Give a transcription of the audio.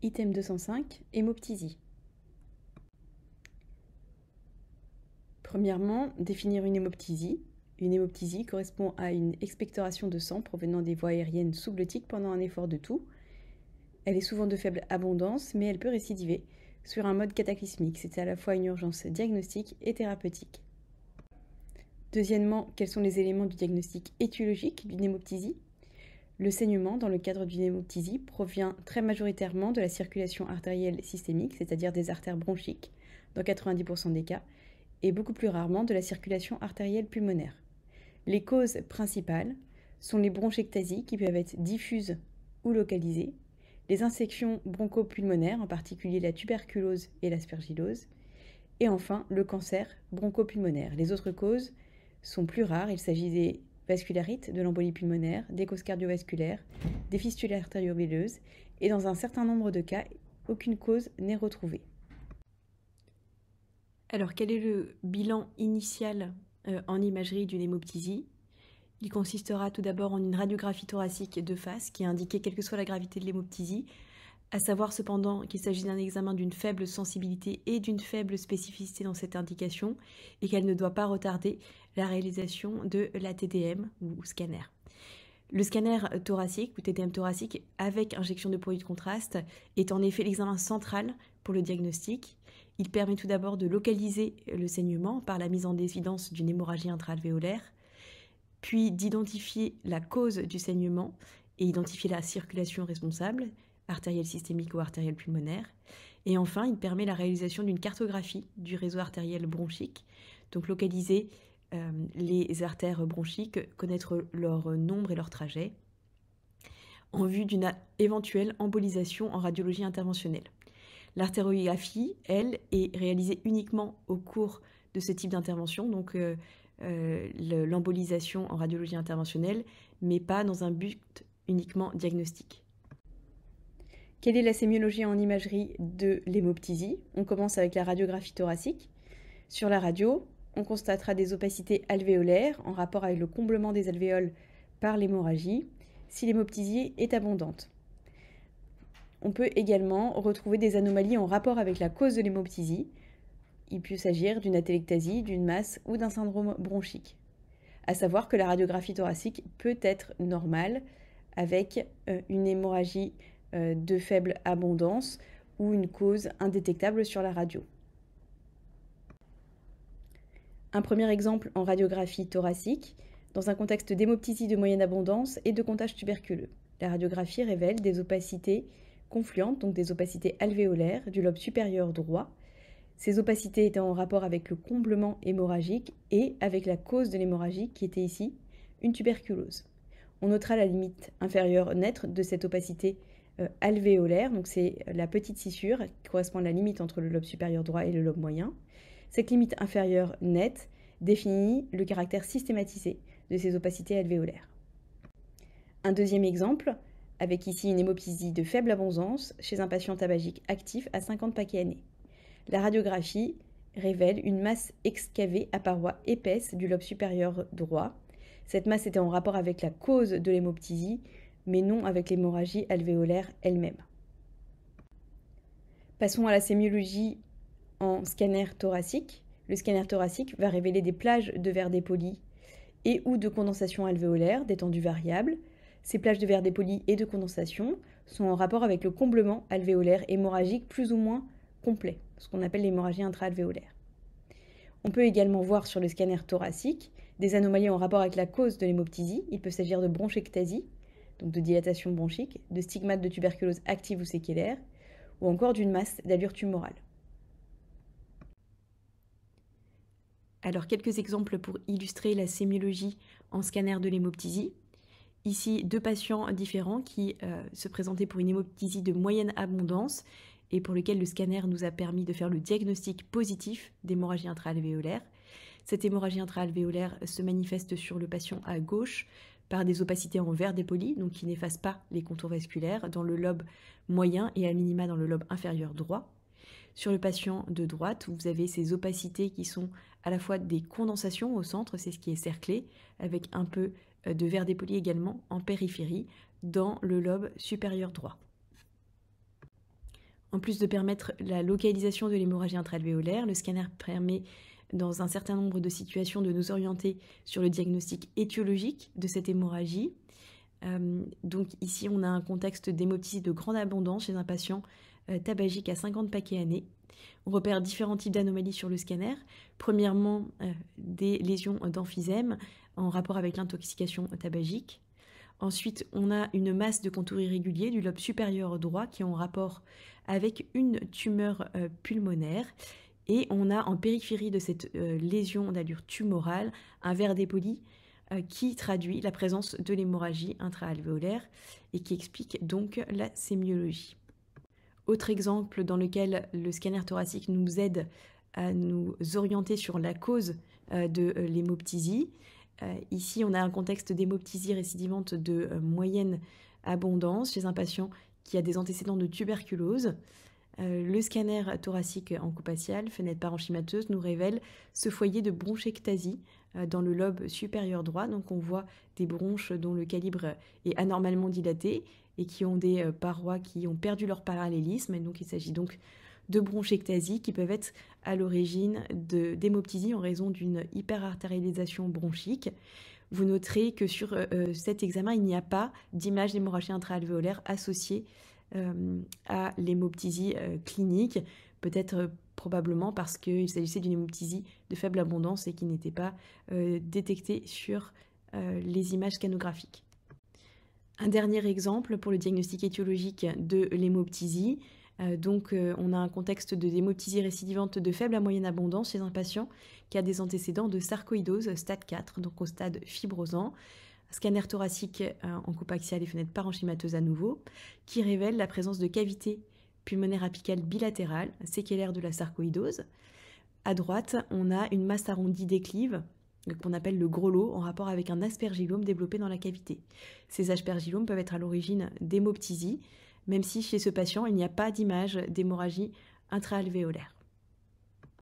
Item 205, hémoptysie. Premièrement, définir une hémoptysie. Une hémoptysie correspond à une expectoration de sang provenant des voies aériennes sous-glottiques pendant un effort de toux. Elle est souvent de faible abondance, mais elle peut récidiver sur un mode cataclysmique. C'est à la fois une urgence diagnostique et thérapeutique. Deuxièmement, quels sont les éléments du diagnostic étiologique d'une hémoptysie ? Le saignement, dans le cadre d'une hémoptysie, provient très majoritairement de la circulation artérielle systémique, c'est-à-dire des artères bronchiques, dans 90% des cas, et beaucoup plus rarement de la circulation artérielle pulmonaire. Les causes principales sont les bronchectasies qui peuvent être diffuses ou localisées, les infections bronchopulmonaires, en particulier la tuberculose et l'aspergillose, et enfin le cancer bronchopulmonaire. Les autres causes sont plus rares, il s'agit des vascularites, de l'embolie pulmonaire, des causes cardiovasculaires, des fistules artério-veineuses, et dans un certain nombre de cas, aucune cause n'est retrouvée. Alors, quel est le bilan initial en imagerie d'une hémoptysie ? Il consistera tout d'abord en une radiographie thoracique de face qui est indiquée quelle que soit la gravité de l'hémoptysie, à savoir cependant qu'il s'agit d'un examen d'une faible sensibilité et d'une faible spécificité dans cette indication et qu'elle ne doit pas retarder la réalisation de la TDM ou scanner. Le scanner thoracique ou TDM thoracique avec injection de produit de contraste est en effet l'examen central pour le diagnostic. Il permet tout d'abord de localiser le saignement par la mise en évidence d'une hémorragie intra-alvéolaire, puis d'identifier la cause du saignement et identifier la circulation responsable, artérielle systémique ou artérielle pulmonaire. Et enfin, il permet la réalisation d'une cartographie du réseau artériel bronchique, donc localiser les artères bronchiques, connaître leur nombre et leur trajet, en vue d'une éventuelle embolisation en radiologie interventionnelle. L'artérographie, elle, est réalisée uniquement au cours de ce type d'intervention, donc l'embolisation en radiologie interventionnelle, mais pas dans un but uniquement diagnostique. Quelle est la sémiologie en imagerie de l'hémoptysie ? On commence avec la radiographie thoracique. Sur la radio, on constatera des opacités alvéolaires en rapport avec le comblement des alvéoles par l'hémorragie, si l'hémoptysie est abondante. On peut également retrouver des anomalies en rapport avec la cause de l'hémoptysie. Il peut s'agir d'une atélectasie, d'une masse ou d'un syndrome bronchique. À savoir que la radiographie thoracique peut être normale avec une hémorragie de faible abondance ou une cause indétectable sur la radio. Un premier exemple en radiographie thoracique, dans un contexte d'hémoptysie de moyenne abondance et de comptage tuberculeux. La radiographie révèle des opacités confluentes, donc des opacités alvéolaires du lobe supérieur droit. Ces opacités étaient en rapport avec le comblement hémorragique et avec la cause de l'hémorragie qui était ici une tuberculose. On notera la limite inférieure nette de cette opacité alvéolaire, donc c'est la petite scissure qui correspond à la limite entre le lobe supérieur droit et le lobe moyen. Cette limite inférieure nette définit le caractère systématisé de ces opacités alvéolaires. Un deuxième exemple, avec ici une hémoptysie de faible abondance chez un patient tabagique actif à 50 paquets années. La radiographie révèle une masse excavée à parois épaisses du lobe supérieur droit. Cette masse était en rapport avec la cause de l'hémoptysie, mais non avec l'hémorragie alvéolaire elle-même. Passons à la sémiologie en scanner thoracique. Le scanner thoracique va révéler des plages de verre dépoli et ou de condensation alvéolaire d'étendue variable. Ces plages de verre dépoli et de condensation sont en rapport avec le comblement alvéolaire hémorragique plus ou moins complet, ce qu'on appelle l'hémorragie intra-alvéolaire. On peut également voir sur le scanner thoracique des anomalies en rapport avec la cause de l'hémoptysie. Il peut s'agir de bronchectasie, donc de dilatation bronchique, de stigmates de tuberculose active ou séquelaire, ou encore d'une masse d'allure tumorale. Alors, quelques exemples pour illustrer la sémiologie en scanner de l'hémoptysie. Ici, deux patients différents qui se présentaient pour une hémoptysie de moyenne abondance et pour lequel le scanner nous a permis de faire le diagnostic positif d'hémorragie intra-alvéolaire. Cette hémorragie intra-alvéolaire se manifeste sur le patient à gauche par des opacités en verre dépoli, donc qui n'effacent pas les contours vasculaires, dans le lobe moyen et à minima dans le lobe inférieur droit. Sur le patient de droite, vous avez ces opacités qui sont à la fois des condensations au centre, c'est ce qui est cerclé, avec un peu de verre dépoli également en périphérie, dans le lobe supérieur droit. En plus de permettre la localisation de l'hémorragie intra-alvéolaire, le scanner permet dans un certain nombre de situations de nous orienter sur le diagnostic étiologique de cette hémorragie. Donc ici, on a un contexte d'hémoptysie de grande abondance chez un patient tabagique à 50 paquets année. On repère différents types d'anomalies sur le scanner. Premièrement, des lésions d'emphysème en rapport avec l'intoxication tabagique. Ensuite, on a une masse de contours irréguliers du lobe supérieur droit qui est en rapport avec une tumeur pulmonaire. Et on a en périphérie de cette lésion d'allure tumorale un verre dépoli qui traduit la présence de l'hémorragie intra-alvéolaire et qui explique donc la sémiologie. Autre exemple dans lequel le scanner thoracique nous aide à nous orienter sur la cause de l'hémoptysie. Ici, on a un contexte d'hémoptysie récidivante de moyenne abondance chez un patient qui a des antécédents de tuberculose. Le scanner thoracique encopacial, fenêtre parenchymateuse, nous révèle ce foyer de bronchectasie dans le lobe supérieur droit. Donc on voit des bronches dont le calibre est anormalement dilaté et qui ont des parois qui ont perdu leur parallélisme. Et donc il s'agit donc de bronchectasie qui peuvent être à l'origine d'hémoptysie en raison d'une hyperartérialisation bronchique. Vous noterez que sur cet examen, il n'y a pas d'image d'hémorragie intra-alvéolaire associée à l'hémoptysie clinique, peut-être probablement parce qu'il s'agissait d'une hémoptysie de faible abondance et qui n'était pas détectée sur les images scanographiques. Un dernier exemple pour le diagnostic étiologique de l'hémoptysie. On a un contexte de hémoptysie récidivante de faible à moyenne abondance chez un patient qui a des antécédents de sarcoïdose stade 4, donc au stade fibrosant. Scanner thoracique encopaxial et fenêtre parenchymateuse à nouveau, qui révèle la présence de cavités pulmonaires apicales bilatérales, séquelaires de la sarcoïdose. À droite, on a une masse arrondie déclive, qu'on appelle le gros lot, en rapport avec un aspergillome développé dans la cavité. Ces aspergillomes peuvent être à l'origine d'hémoptysie, même si chez ce patient, il n'y a pas d'image d'hémorragie intra-alvéolaire.